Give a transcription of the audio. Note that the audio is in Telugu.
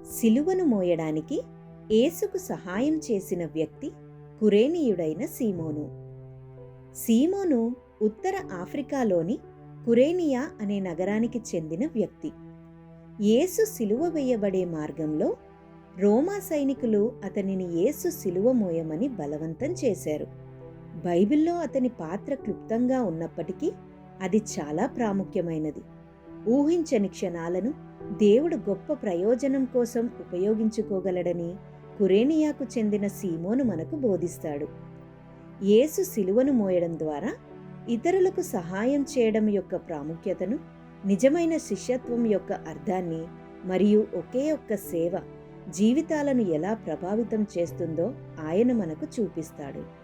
సిలువను మోయడానికి యేసుకు సహాయం చేసిన వ్యక్తి కురేనీయుడైన సీమోను. సీమోను ఉత్తర ఆఫ్రికాలోని కురేనియా అనే నగరానికి చెందిన వ్యక్తి. యేసు సిలువ వేయబడే మార్గంలో రోమా సైనికులు అతనిని యేసు సిలువ మోయమని బలవంతం చేశారు. బైబిల్లో అతని పాత్ర క్లుప్తంగా ఉన్నప్పటికీ అది చాలా ప్రాముఖ్యమైనది. ఊహించని క్షణాలను దేవుడు గొప్ప ప్రయోజనం కోసం ఉపయోగించుకోగలడని కురేనియాకు చెందిన సీమోను మనకు బోధిస్తాడు. యేసు సిలువను మోయడం ద్వారా ఇతరులకు సహాయం చేయడం యొక్క ప్రాముఖ్యతను, నిజమైన శిష్యత్వం యొక్క అర్థాన్ని మరియు ఒకే ఒక్క సేవ జీవితాలను ఎలా ప్రభావితం చేస్తుందో ఆయన మనకు చూపిస్తాడు.